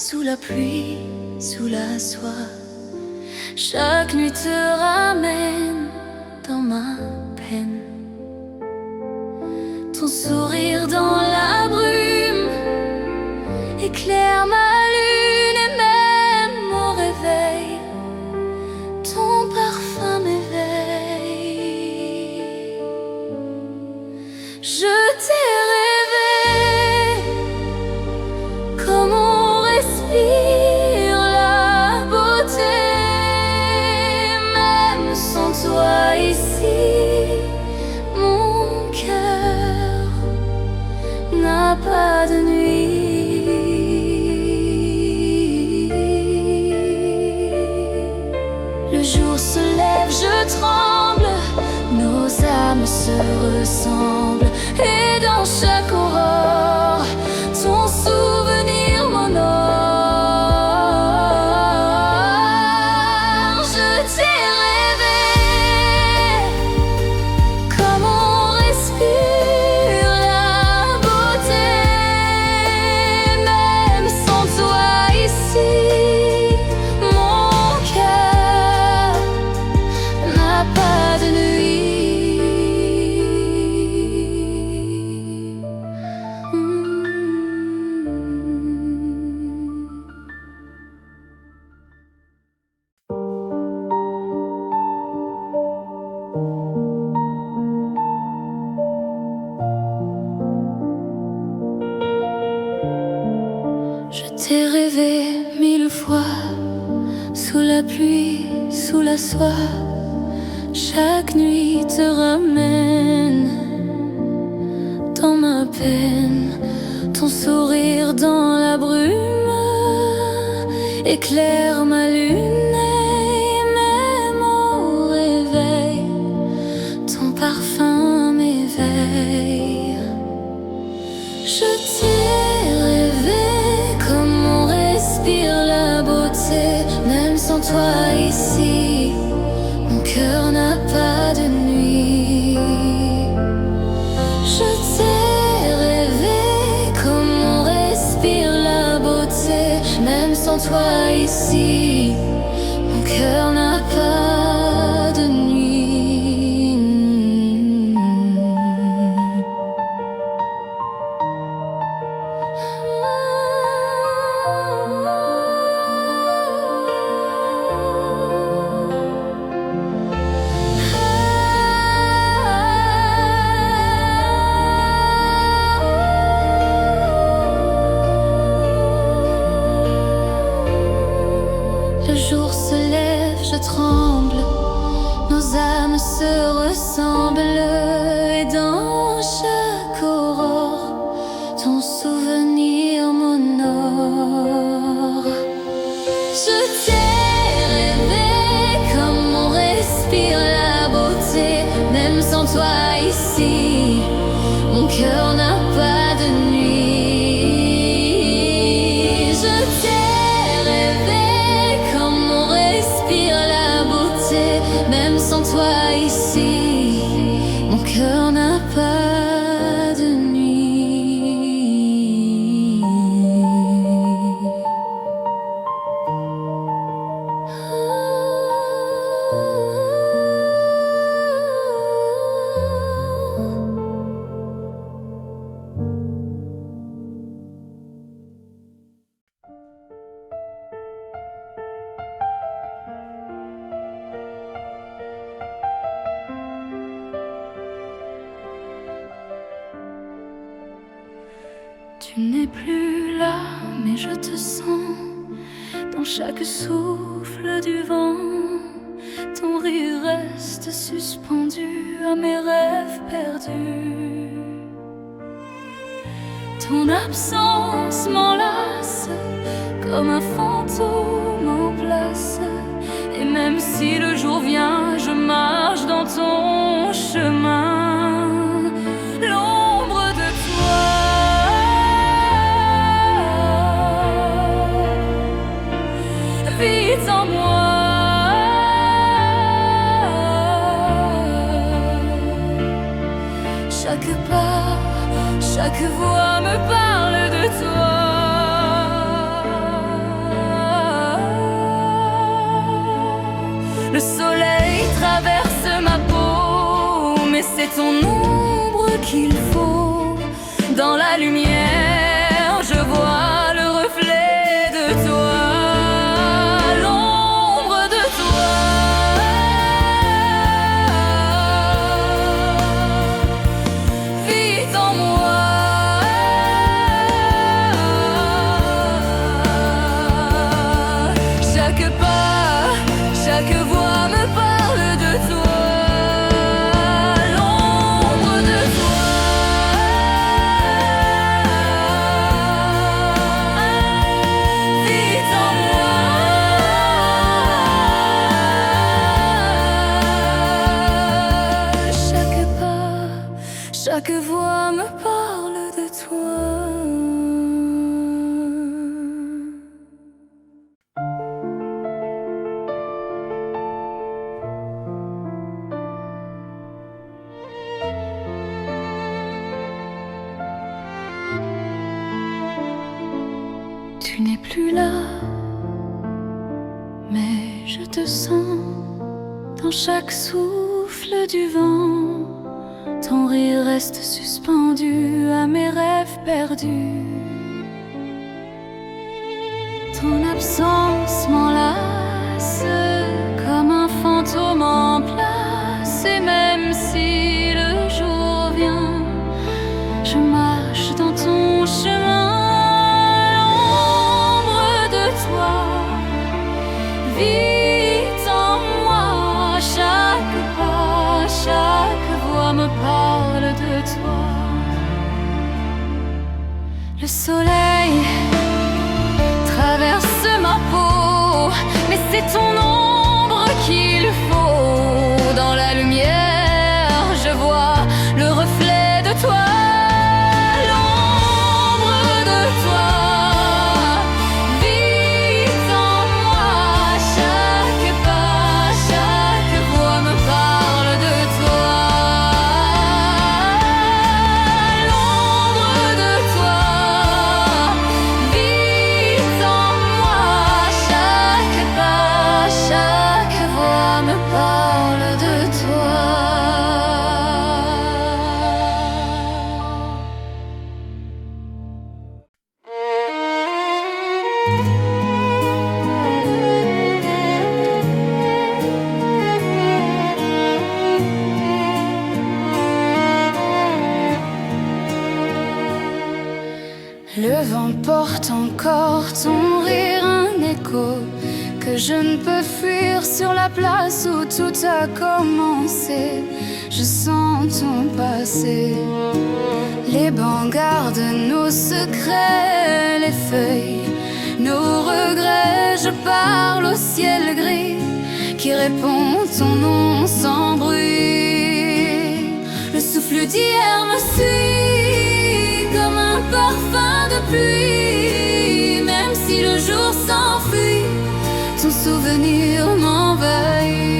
sous la pluie, sous la soie. Chaque nuit te ramène dans ma peine. Ton sourire dans la brume éclaire ma lune et même au réveil, ton parfum m'éveille. Je t'ai rêvé comme on respire la beauté, même sans toi ici, mon cœur n'a pas de nuit. Le jour se lève, je tremble, nos âmes se ressemblent, et dans chaque aurore, ton souvenir m'honore. Je t'ai rêvé comme on respire la beauté, même sans toi ici, mon cœur n'a pas de nuit. Je t'ai rêvé 1000 fois, sous la pluie, sous la soie. Chaque nuit te ramène dans ma peine. Ton sourire dans la brume éclaire ma lune et même au réveil, ton parfum m'éveille. Je t'ai rêvé comme on respire la beauté, même sans toi ici, mon cœur n'a pas de nuit. Je t'ai rêvé comme on respire la beauté, même sans toi ici, mon cœur n'a pas de nuit. Le jour se lève, je tremble, nos âmes se ressemblent, et dans chaque aurore, ton souvenir m'honore. Je t'ai rêvé comme on respire la beauté, même sans toi ici, mon cœur n'a pas de nuit. Je t'ai rêvé comme on respire la beauté, même sans toi ici, mon cœur n'a pas de nuit. Tu n'es plus là, mais je te sens dans chaque souffle du vent. Ton rire reste suspendu à mes rêves perdus. Ton absence m'enlace comme un fantôme en place, et même si le jour vient, je marche dans ton chemin. L'ombre de toi vit en moi. Chaque pas, chaque voix me parle de toi. mais c'est ton ombre qu'il faut. Dans la lumière, je vois le reflet de toi, l'ombre de toi. Vite en moi. Chaque pas, chaque voix me parle de toi, l'ombre de toi. Vite en moi. Chaque pas, chaque voix me parle de toi. Tu n'es plus là, mais je te sens dans chaque souffle du vent. Ton rire reste suspendu à mes rêves perdus. Ton absence m'enlace comme un fantôme en place. Et même si le jour vient, je marche dans ton chemin. Vite en moi, chaque pas, chaque voix me parle de toi. Le soleil traverse ma peau, mais c'est ton ombre qu'il faut. Dans la lumière, je vois le reflet de toi, l'ombre de toi. Le vent porte encore ton rire, un écho que je ne peux fuir sur la place où tout a commencé. Je sens ton passé. Les bancs gardent nos secrets, les feuilles, nos regrets. Je parle au ciel gris qui répond ton nom sans bruit. Le souffle d'hier me suit comme un parfum de pluie. Même si le jour s'enfuit, ton souvenir m'envahit.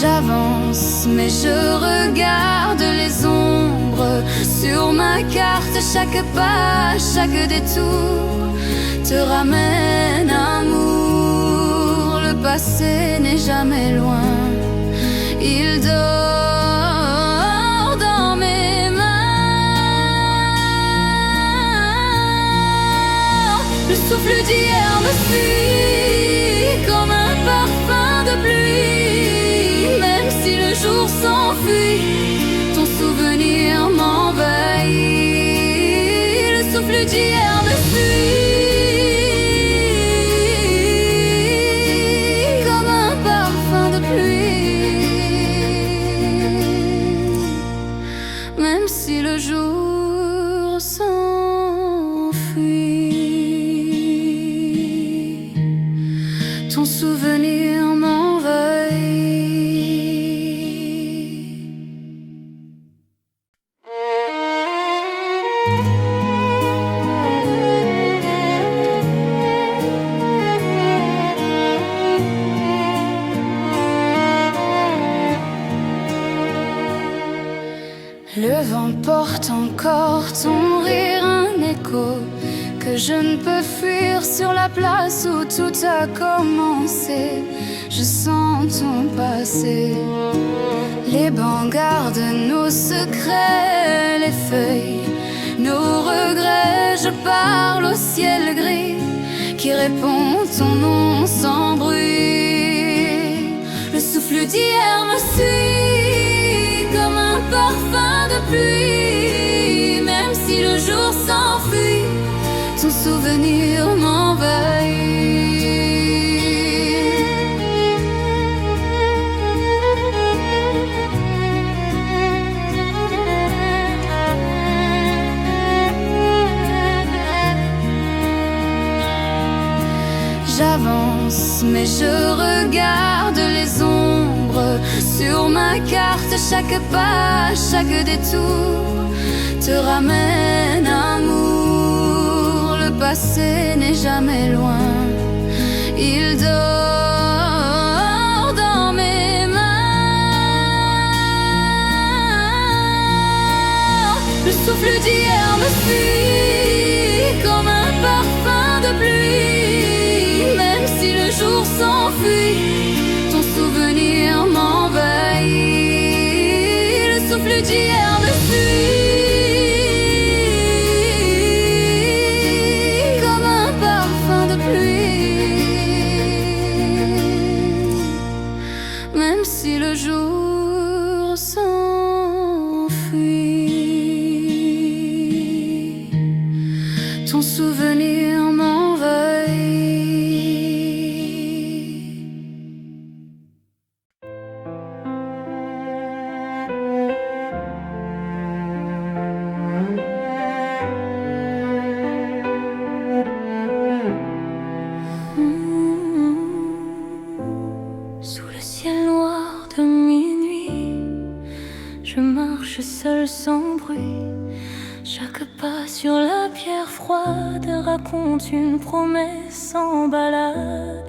J'avance, mais je regarde les ombres sur ma carte. Chaque pas, chaque détour te ramène amour. Le passé n'est jamais loin, il dort dans mes mains. Le souffle d'hier me suit comme un parfum de pluie. Même si le jour s'enfuit, ton souvenir m'envahit. Le souffle d'hier me suit comme un parfum de pluie. Même si le jour s'enfuit, ton souvenir m'envahit. ton rire un écho que je ne peux fuir sur la place où tout a commencé. Je sens ton passé. Les bancs gardent nos secrets, les feuilles, nos regrets. Je parle au ciel gris qui répond ton nom sans bruit. Le souffle d'hier me suit comme un parfum de pluie. Même si le jour s'enfuit, ton souvenir m'envahit. J'avance, mais je regarde les ombres sur ma carte. Chaque pas, chaque détour te ramène amour. Le passé n'est jamais loin, il dort dans mes mains. Le souffle d'hier me suit comme un parfum de pluie. Même si le jour s'enfuit, ton souvenir m'envahit. Le souffle d'hier me suit comme un parfum de pluie. Même si le jour s'enfuit, ton souvenir m'envahit. Sous le ciel noir de minuit, je marche seul sans bruit. Chaque pas sur la pierre froide raconte une promesse en balade.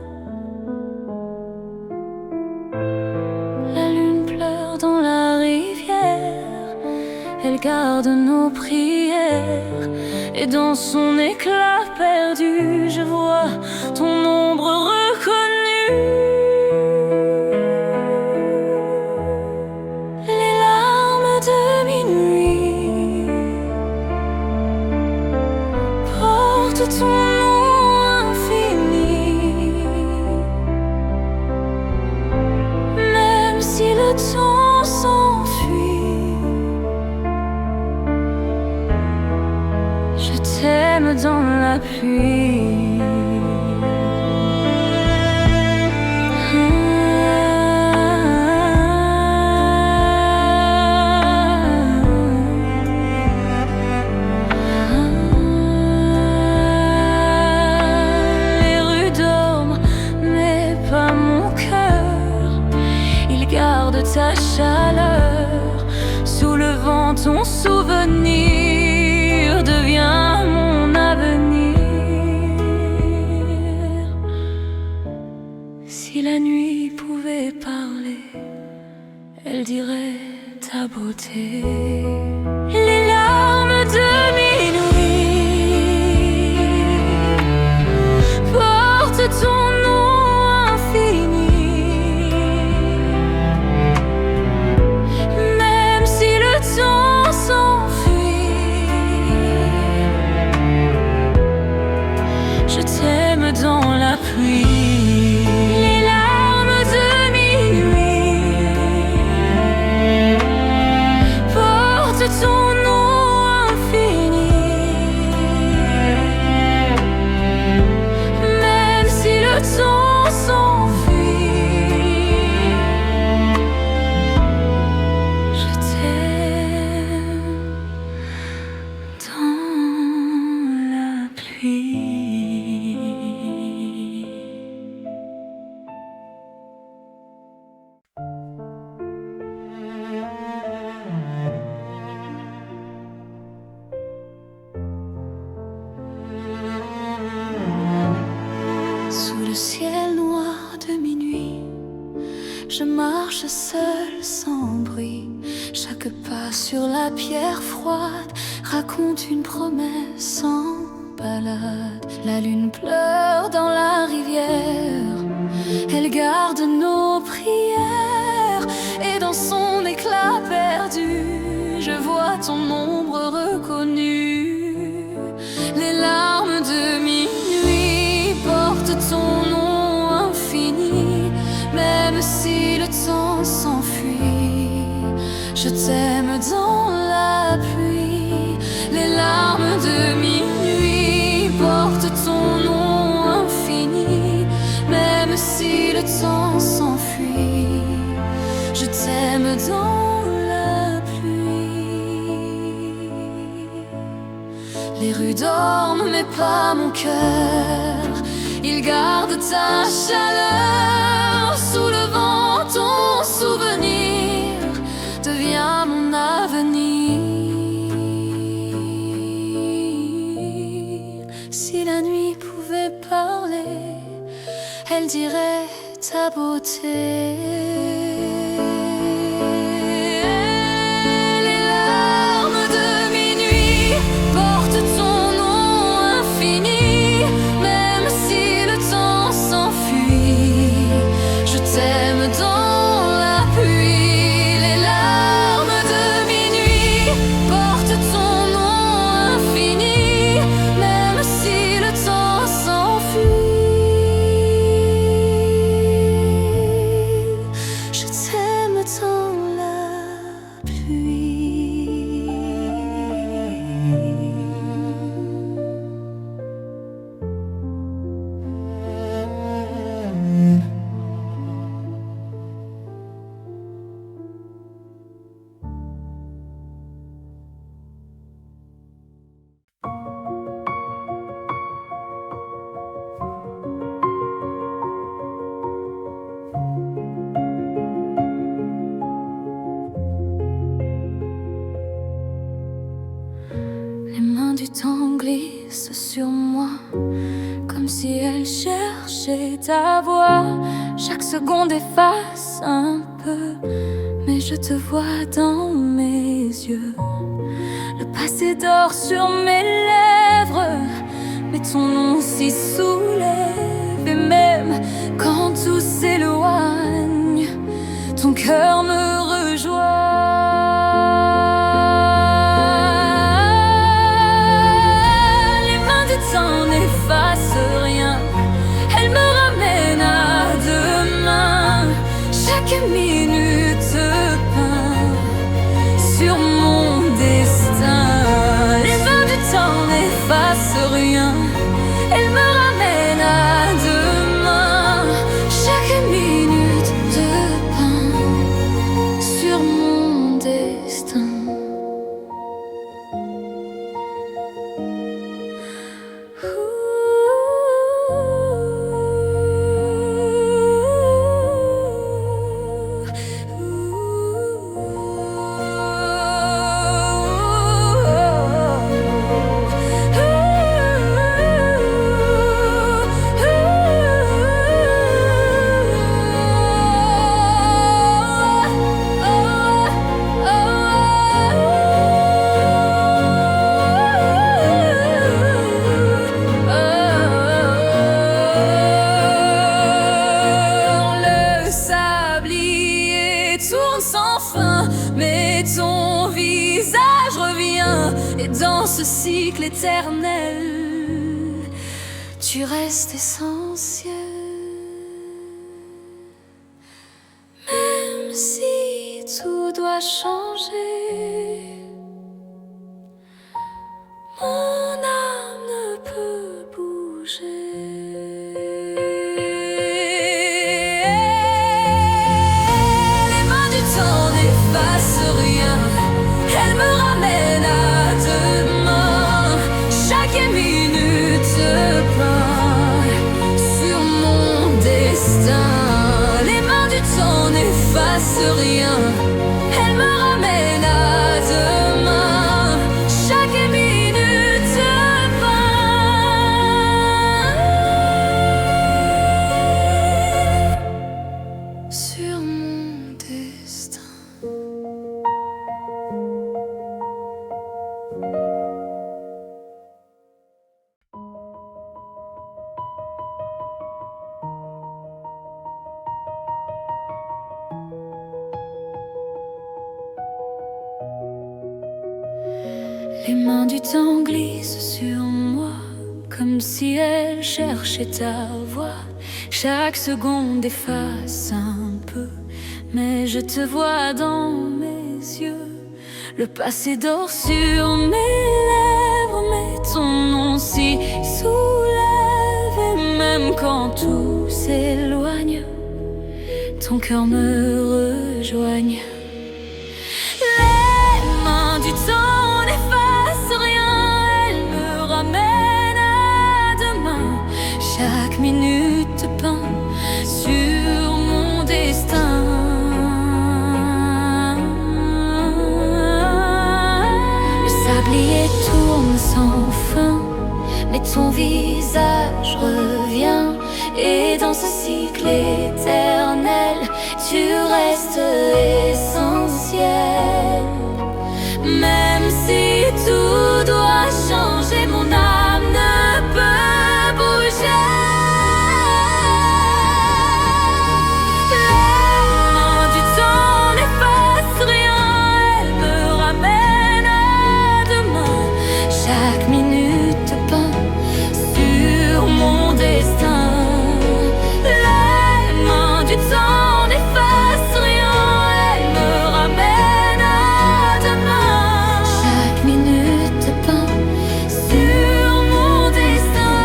La lune pleure dans la rivière, elle garde nos prières. Et dans son éclat perdu, je vois ton ombre reconnue. Les larmes de minuit portent ton nom infini. Même si le temps s'enfuit, je t'aime dans la pluie. Les rues dorment, mais pas mon cœur. Il garde ta chaleur. Sous le vent, ton souvenir devient mon avenir. Si la nuit pouvait parler, elle dirait ta beauté. Les larmes de minuit portent ton nom infini. Même si le temps s'enfuit, je t'aime dans la pluie. Les larmes de minuit portent ton nom infini. Même si le temps s'enfuit, je t'aime dans la pluie. Sous le ciel noir de minuit, je marche seul sans bruit. Chaque pas sur la pierre froide raconte une promesse en balade. La lune pleure dans la rivière, elle garde nos prières, et dans son éclat perdu, je vois ton ombre reconnue. Les larmes de minuit portent ton nom infini, même si le temps s'enfuit. Je t'aime dans la pluie. Les larmes de minuit portent ton nom infini, même si le temps s'enfuit. Je t'aime dans la pluie. Les rues dorment mais pas mon cœur, il garde ta chaleur. Sous le vent ton souvenir devient mon avenir. Si la nuit pouvait parler, elle dirait ta beauté. Les larmes de minuit portent ton nom infini, même si le temps s'enfuit. Je t'aime dans la pluie. Les larmes de minuit portent ton nom infini, même si le temps s'enfuit. Je t'aime dans la pluie. Les mains du temps glissent sur moi, comme si elles cherchaient ta voix. Chaque seconde efface un peu, mais je te vois dans mes yeux. Le passé dort sur mes lèvres, mais ton nom s'y soulève. Et même quand tout s'éloigne, ton cœur me rejoint. N'efface rien, elle me ramène à demain. Chaque minute peint sur mon destin. Les mains du temps n'effacent rien, elle me ramène à demain. Chaque minute peint sur mon destin. Sans fin, mais ton visage revient, et dans ce cycle éternel, tu restes essentiel. Même si tout doit changer, mon âme ne peut bouger. Elle me ramène à demain. Chaque minute peint sur mon destin. Les mains du temps n'effacent rien, elle me ramène à Les mains du temps glissent sur moi, comme si elles cherchaient ta voix. Chaque seconde efface un peu, mais je te vois dans mes yeux. Le passé dort sur mes lèvres, mais ton nom s'y soulève. Et même quand tout s'éloigne, ton cœur me rejoigne. Les mains du temps n'effacent rien, elles me ramènent à demain. Chaque minute peint sur mon destin. Le sablier tourne sans fin, mais ton visage revient. Et dans ce cycle éternel, tu restes essentiel. Même si tout doit changer, mon âme ne peut bouger. Les mains du temps n'effacent rien, elles me ramènent à demain. Chaque minute peint sur mon destin. Les mains du temps n'effacent rien, elles me ramènent à demain. Chaque minute peint sur mon destin.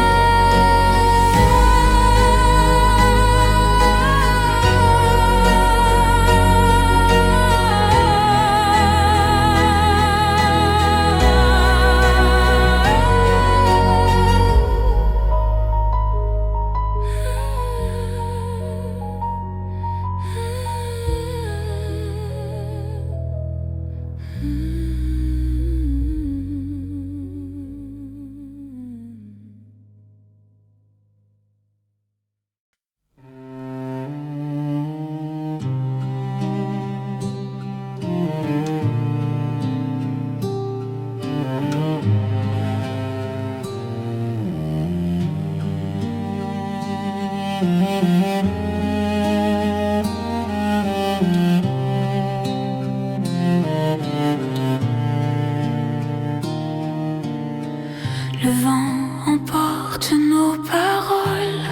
Le vent emporte nos paroles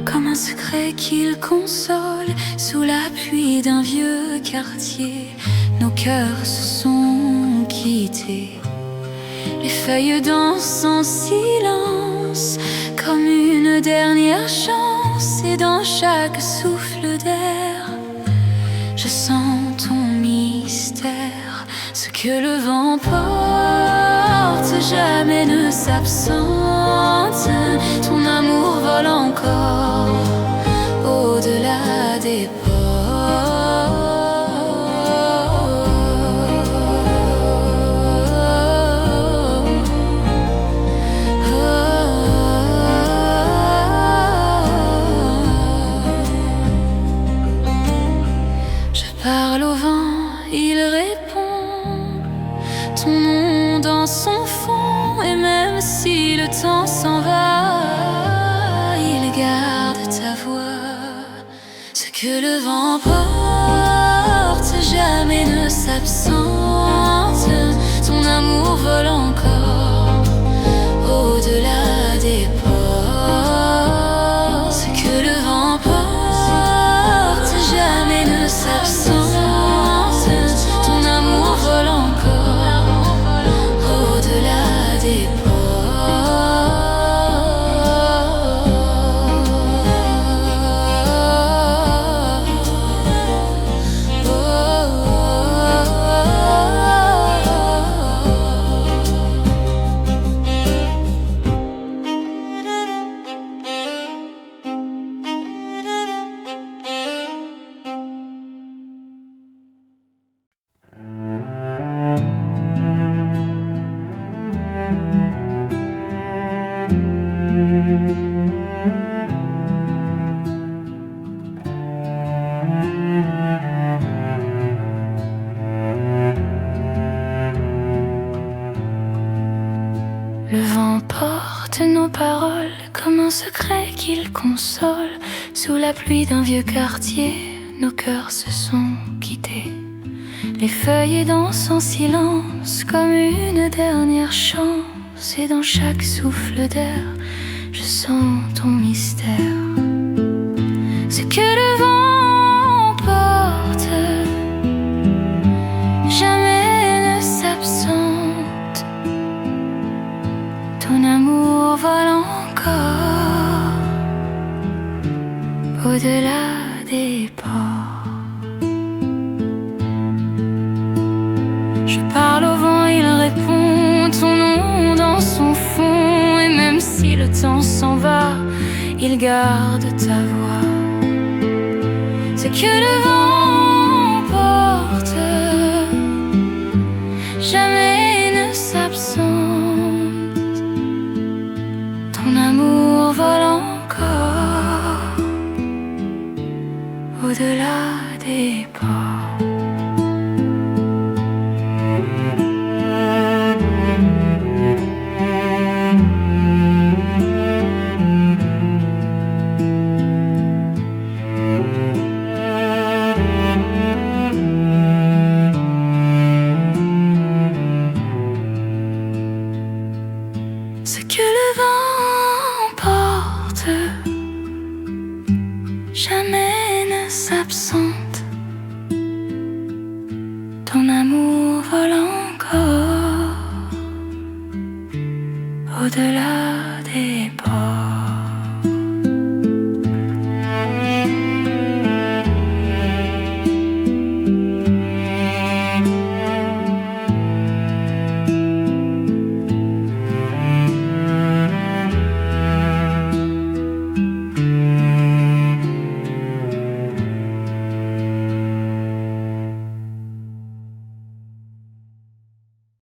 comme un secret qu'il console. Sous la pluie d'un vieux quartier, nos cœurs se sont quittés. Les feuilles dansent en silence comme une dernière chance. Et dans chaque souffle d'air, je sens ton mystère. Ce que le vent porte jamais ne s'absente. Ton amour vole encore au-delà des portes. Je parle au vent, il répond ton nom dans son fond. Et même si le temps s'en va, il garde ta voix. Ce que le vent porte jamais ne s'absente. Ton amour vole encore au-delà des portes. Ce que le vent porte jamais ne s'absente. Ton amour vole encore au-delà des portes. Le vent porte nos paroles comme un secret qu'il console. Sous la pluie d'un vieux quartier, nos cœurs se sont quittés. Les feuilles dansent en silence comme une dernière chance, et dans chaque souffle d'air, je sens ton mystère. Ce que le vent porte jamais ne s'absente. Ton amour vole encore au-delà des ports. Je parle au vent, il répond ton nom dans son fond, et même si le temps s'en va, il garde ta voix. Ce que le vent porte jamais ne s'absente. Ton amour vole encore au-delà des ports. Ce que le vent porte jamais ne s'absente. Ton amour vole encore au-delà des ports.